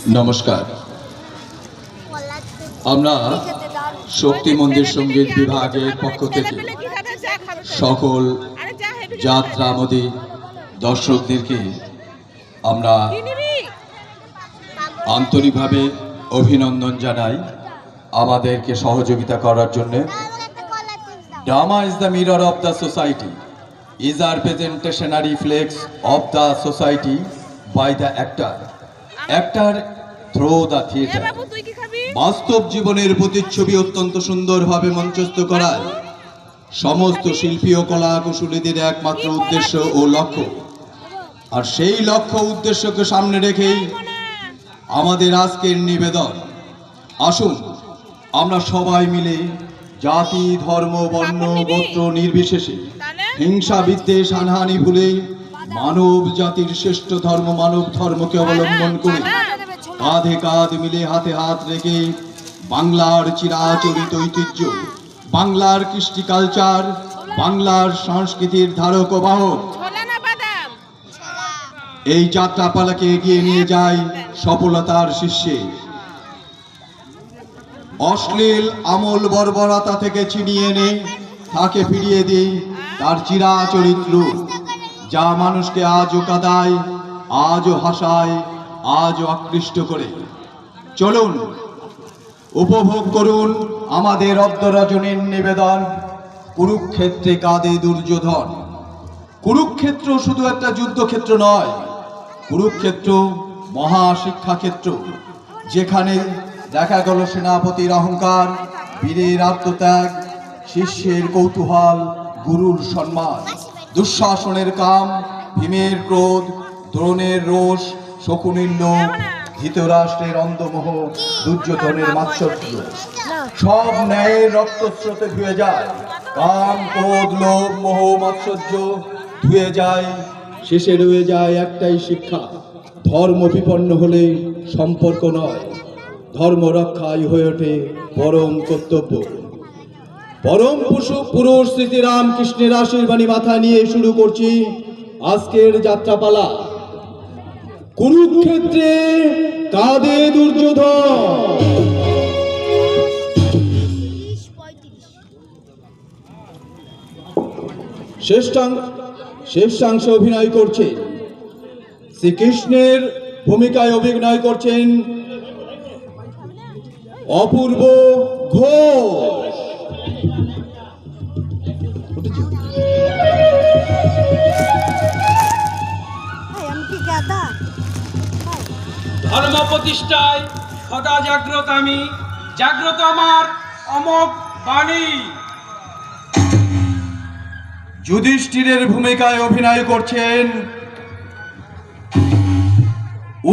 নমস্কার। আমরা শক্তি মন্দির সঙ্গীত বিভাগের পক্ষ থেকে সকল যাত্রামোদী দর্শকদেরকে আমরা আন্তরিকভাবে অভিনন্দন জানাই আমাদেরকে সহযোগিতা করার জন্য। Drama is the mirror of the society, is a representationary flex of the society by the actor through the theatre. বাস্তব জীবনের প্রতিচ্ছবি অত্যন্ত সুন্দরভাবে মঞ্চস্থ করায় সমস্ত শিল্পী ও কলা কুশলীদের একমাত্র উদ্দেশ্য ও লক্ষ্য। আর সেই লক্ষ্য উদ্দেশ্যকে সামনে রেখেই আমাদের আজকের নিবেদন। আসুন আমরা সবাই মিলে জাতি, ধর্ম, বর্ণ, গোত্র নির্বিশেষে হিংসা, বিদ্বেষ, হানাহানি ভুলে মানব জাতির শ্রেষ্ঠ ধর্ম মানব ধর্মকে অবলম্বন করে কাঁধে কাঁধ মিলে হাতে হাত রেখে বাংলার চিরাচরিত ঐতিহ্য, বাংলার কৃষ্টি কালচার, বাংলার সংস্কৃতির ধারক ও বাহক এই যাত্রাপালাকে এগিয়ে নিয়ে যায় সফলতার শীর্ষে। অশ্লীল আমল বর্বরতা থেকে ছিনিয়ে এনে তাকে ফিরিয়ে দেই তার চিরাচরিত্র, যা মানুষকে আজও কাঁদায়, আজও হাসায়, আজও আকৃষ্ট করে। চলুন উপভোগ করুন আমাদের অর্ধরজনীর নিবেদন কুরুক্ষেত্রে কাঁদে দুর্যোধন। কুরুক্ষেত্র শুধু একটা যুদ্ধক্ষেত্র নয়, কুরুক্ষেত্র মহাশিক্ষাক্ষেত্র, যেখানে দেখা গেল সেনাপতির অহংকার, বীরের আত্মত্যাগ, শিষ্যের কৌতূহল, গুরুর সম্মান, দুঃশাসনের কাম, ভীমের ক্রোধ, দ্রোণের রোষ, শকুনির লোভ, ধৃতরাষ্ট্রের অন্ধমোহ, দুর্যোধনের মাৎসর্য। সব ন্যায়ের রক্তস্রোতে ধুয়ে যায়, কাম, ক্রোধ, লোভ, মোহ, মাৎসর্য ধুয়ে যায়। শেষে রয়ে যায় একটাই শিক্ষা, ধর্ম বিপন্ন হলে সম্পর্ক নয়, ধর্ম রক্ষাই হয়ে ওঠে পরম কর্তব্য। পরম পুরুষ শ্রী রামকৃষ্ণের আশীর্বাণী মাথা নিয়ে শুরু করছি আজকের যাত্রাপালা। কুরুক্ষেত্রে কাঁদে দুর্যোধন। শেষাংশে অভিনয় করছে শ্রীকৃষ্ণের ভূমিকায় অভিনয় করছেন অপূর্ব ঘোষ। ধর্ম প্রতিষ্ঠায় সদা জাগ্রত আমি, জাগ্রত আমার অমোঘ বাণী। যুধিষ্ঠিরের ভূমিকায় অভিনয় করছেন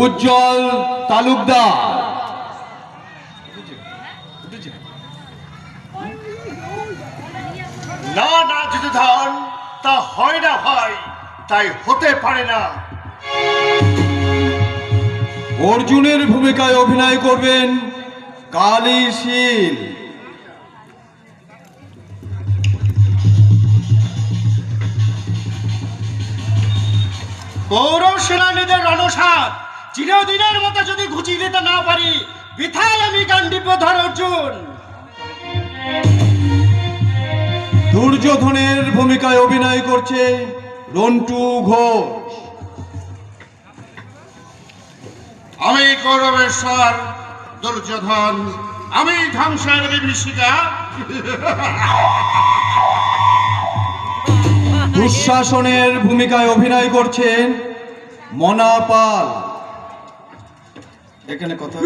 উজ্জ্বল তালুকদার। না না যুদ্ধধন, তা হয় না ভাই, তাই হতে পারে না। অর্জুনের ভূমিকায় অভিনয় করবেন কালী শীল। কৌরব সেনানীদের রণসাত চিরদিনের মতো যদি ঘুচিয়ে দিতে না পারি, বৃথাই আমি গান্ডীবধর অর্জুন। দুর্যোধনের ভূমিকায় অভিনয় করছে রন্টু ঘোষ। আমি কৌরবেশ্বর দুর্যোধন, আমি ধ্বংসের বিভীষিকা। দুঃশাসনের ভূমিকায় অভিনয় করছেন মনা পাল। এখানে কথা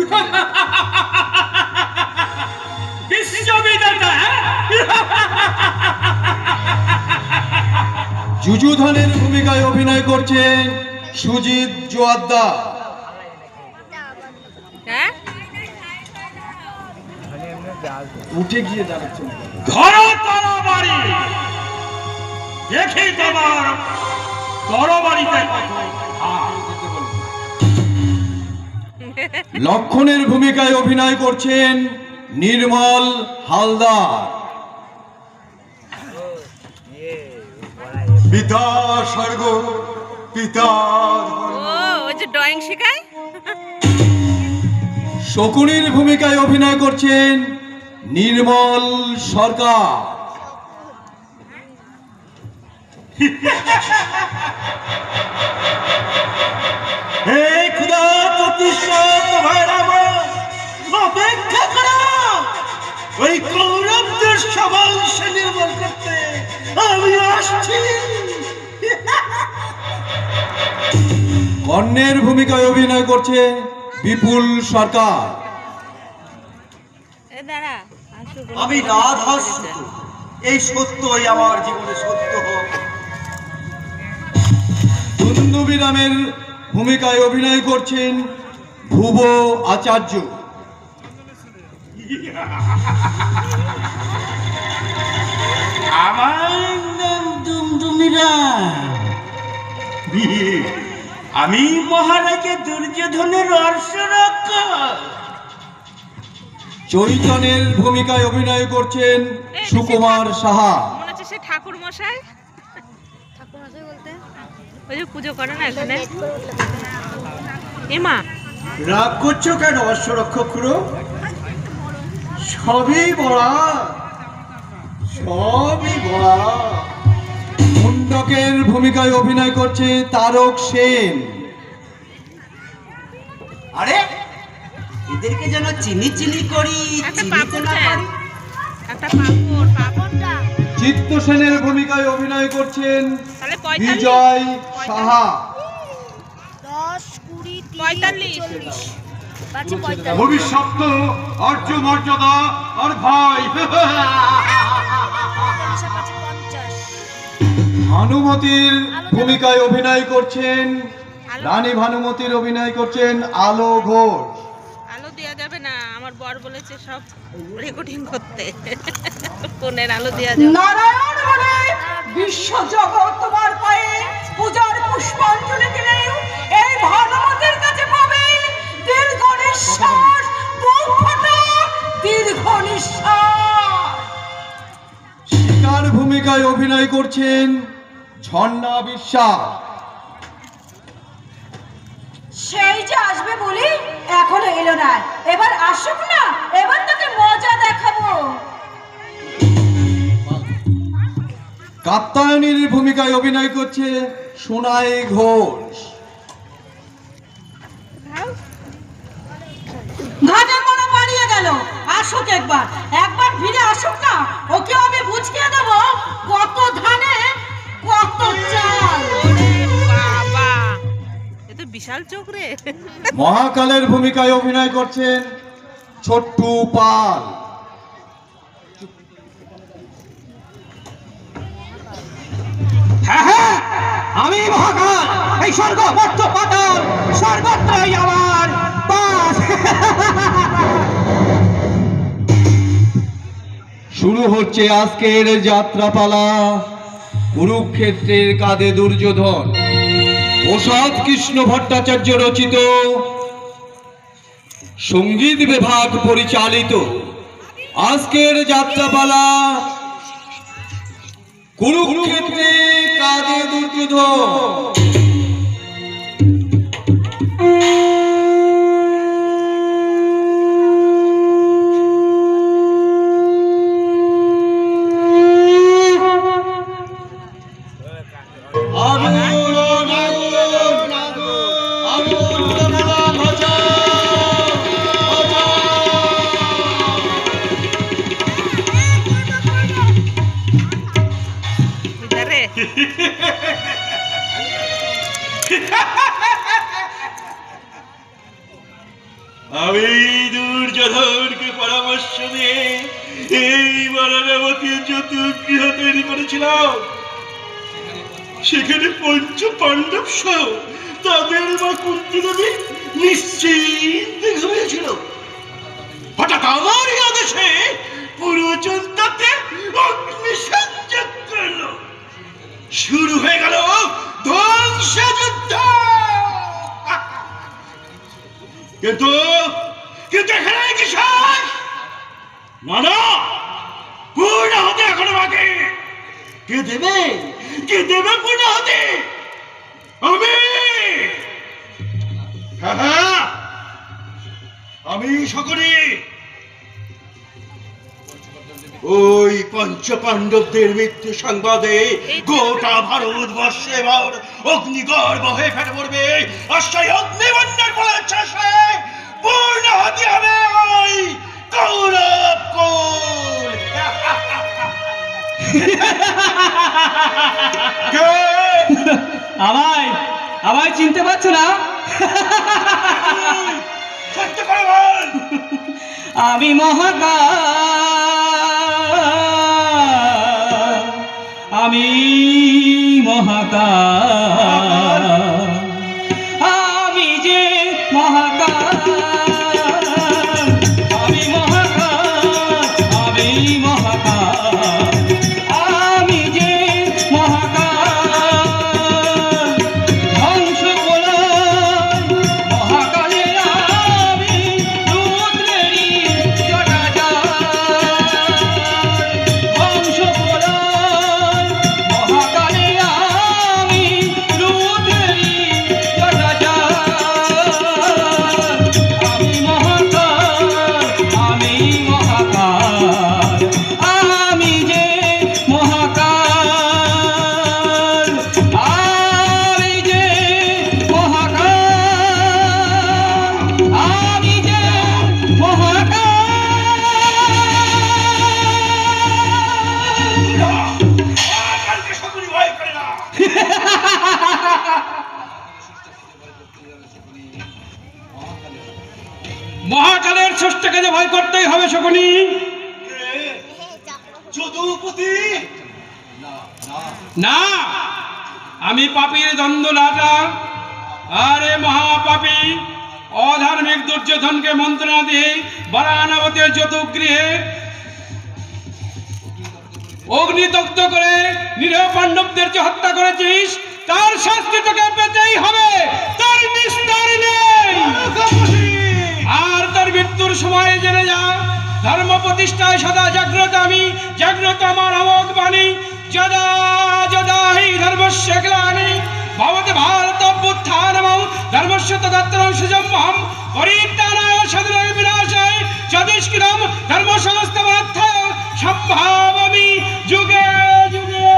যুযুধনের ভূমিকায় অভিনয় করছেন সুজিত জোয়াদ্দার। উঠে গিয়ে দাঁড়াচ্ছেন, ধরো তরবারি, দেখি তোমার তরবারিতে কত ভার। লক্ষণের ভূমিকায় অভিনয় করছেন নির্মল হালদার। পিতা স্বর্গ, পিতা ও যে ড্রয়িং শেখায়। শকুনির ভূমিকায় অভিনয় করছেন নির্মল সরকার। হে খুদা প্রতিশোধ ভৈরব, অপেক্ষা করো, ওই কৌরবদের সবংশ নির্মূল করতে আমি আসছি। কর্ণের ভূমিকায় অভিনয় করছে বিপুল সরকার। আমি রাধা সুত, এই সত্যই আমার জীবনে সত্য হোক। দুন্দুবিরামের ভূমিকায় অভিনয় করছেন ধ্রুব আচার্য। আমার নাম দুমদুমিরাম, আমি মহারাজা দুর্যোধনের অর্শরক্ষক। চৈতন্যের ভূমিকায় অভিনয় করছেন সুকুমার সাহা। মনে হচ্ছে সে ঠাকুর মশাই বলতে ওই যে পুজো করে না এখানে। এমা রাগ করছো কেন অশ্বরক্ষক খুড়ো? সবই বড়া, সবই বড়া। মুন্ডকের ভূমিকায় অভিনয় করছে তারক সেন। আরে এদেরকে যেন চিনি চিনি করি, একটা চিনিতে পাপড় না দেন, পারি। একটা পাপড়টা চিত্ত সেনের ভূমিকায় অভিনয় করছেন তাহলে 45 বিজয় সাহা। 10, 20, 45 40 পাঁচে 45 ভবিষ্যৎ অর্য মর্যাদা আর ভাই। পাঁচে 50 ভানুমতির ভূমিকায় অভিনয় করছেন রানী ভানুমতির অভিনয় করছেন আলো ঘোষ। আলো দেওয়া যাবে না, আমার বর বলেছে সব রেকর্ডিং করতে। ফোনের আলো দেওয়া যাবে না। নারায়ণ বলে বিশ্ব জগৎ তোমার পায়ে পূজার পুষ্পাঞ্জলি দিলেও এই ভানুমতির কাছে পাবে দীর্ঘ নিঃশ্বাস, বুক ফাটা দীর্ঘ নিঃশ্বাস। শিকার ভূমিকায় অভিনয় করছেন ঝর্ণা বিশ্বাস। সেই যে আসবে বলি এখনো এলো না, এবার আসুক না, এবার তোকে মজা দেখাবো। কাত্যায়নীর ভূমিকায় অভিনয় করছে সোনাই ঘোষ। ঘাটের মনে পালিয়ে গেল, আসুক একবার, একবার ফিরে আসুক না, ওকে আমি বুঝিয়ে দেবো কত ধানে কত চাল। ওরে বাবা, এ তো বিশাল চোখ রে। মহাকালের ভূমিকায় অভিনয় করছেন ছোট্টু পাল। হ্যাঁ, আমি মহাকাল, এই স্বর্গ মর্ত পাতাল সর্বত্রই আমার বাস। শুরু হচ্ছে আজকের যাত্রাপালা। কুরুক্ষেত্রের কাঁধে দুর্যোধন, প্রসাদ কৃষ্ণ ভট্টাচার্য রচিত, সঙ্গীত বিভাগ পরিচালিত আজকের যাত্রাপালা কুরুক্ষেত্রের কাঁধে দুর্যোধন। রে আমি দুর্যোধনকে পরামর্শ দিয়ে এই বরাবতীর চতুর্গৃহ তৈরি করেছিলাম। সেখানে পঞ্চ পাণ্ডব সহ তাদের মা কুন্তি দেবী নিশ্চিন্তে ঘুমিয়েছিল। হঠাৎ আমারই আদেশে পুরো জনতাতে অগ্নিসংযোগ করলো। শুরু হয়ে গেল ধ্বংসযুদ্ধ। কিন্তু কিন্তু এখানে কি শেষ? না না, পূর্ণ হতে এখনো বাকি। কে দেবে, কে দেবে পূর্ণ হতে? আমি। আমি সকলে ওই পঞ্চ পাণ্ডবদের মৃত্যু সংবাদে গোটা ভারতবর্ষে এবার অগ্নিগর্ভ হয়ে ফেটে পড়বে, আর সেই অগ্নিবন্যার ফলে শেষে পূর্ণ হতে হবে ওই কৌরব কুল। কে? আমায় আমায় চিনতে পারছো না? সত্য করে বল। আমি মহাকাল, আমি মহাকাল, আমি যে মহাকাল, আমি মহাকাল, আমি মহাকাল, আমি যে মহাকাল, ধ্বংস প্রলয় মহাকালের আমি, রুদ্রেরই জটাজট, ধ্বংস প্রলয় মহাকালের আমি, রুদ্রেরই জটাজট, আমি মহাকাল, আমি মহাকাল, আমি যে মহাকাল, আমি যে মহাকাল, আমি যে মহাকাল। কালকে সকলে ভয় করে না। মহাকালের ষষ্ঠকে যে ভয় করতেই হবে শকুনি। যদুপতি না, আমি পাপীর দ্বন্দ্ব লাটা, আরে মহাপাপী অধার্মিক দুর্যোধনকে মন্ত্রণা দিয়ে বারাণবতীর যদুগৃহে অগ্নিদগ্ধ করে নিরীহ পাণ্ডবদের যে হত্যা করেছিস, তার শাস্তি তোকে পেতেই হবে, তার নিস্তার নেই। আর তার মৃত্যুর সময় জেনে যা, ধর্ম প্রতিষ্ঠায় সদা জাগ্রত আমি, জাগ্রত আমার অমোঘ বাণী, যদা যদা হি ধর্মস্য গ্লানি ভবতি ভারতোত্থানমঃ ধর্মস্য তদাত্তরং সুজম্মহং পরিত্রাণায় সাধনায় বিনাশায় যদিষ্কৃতং ধর্ম সংস্থাপনার্থায় সম্ভাবামি যুগে যুগে।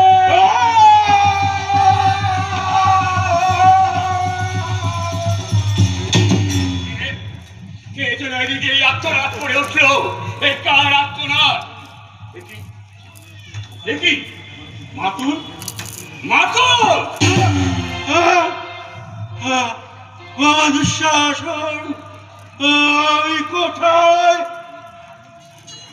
কে যেন এদিকে এই আত্মনাদ করে উঠলো? এই কার আত্মনাদ? দেখি মাতুল, মাতুল, দুঃশাসন, আমি কোথায়?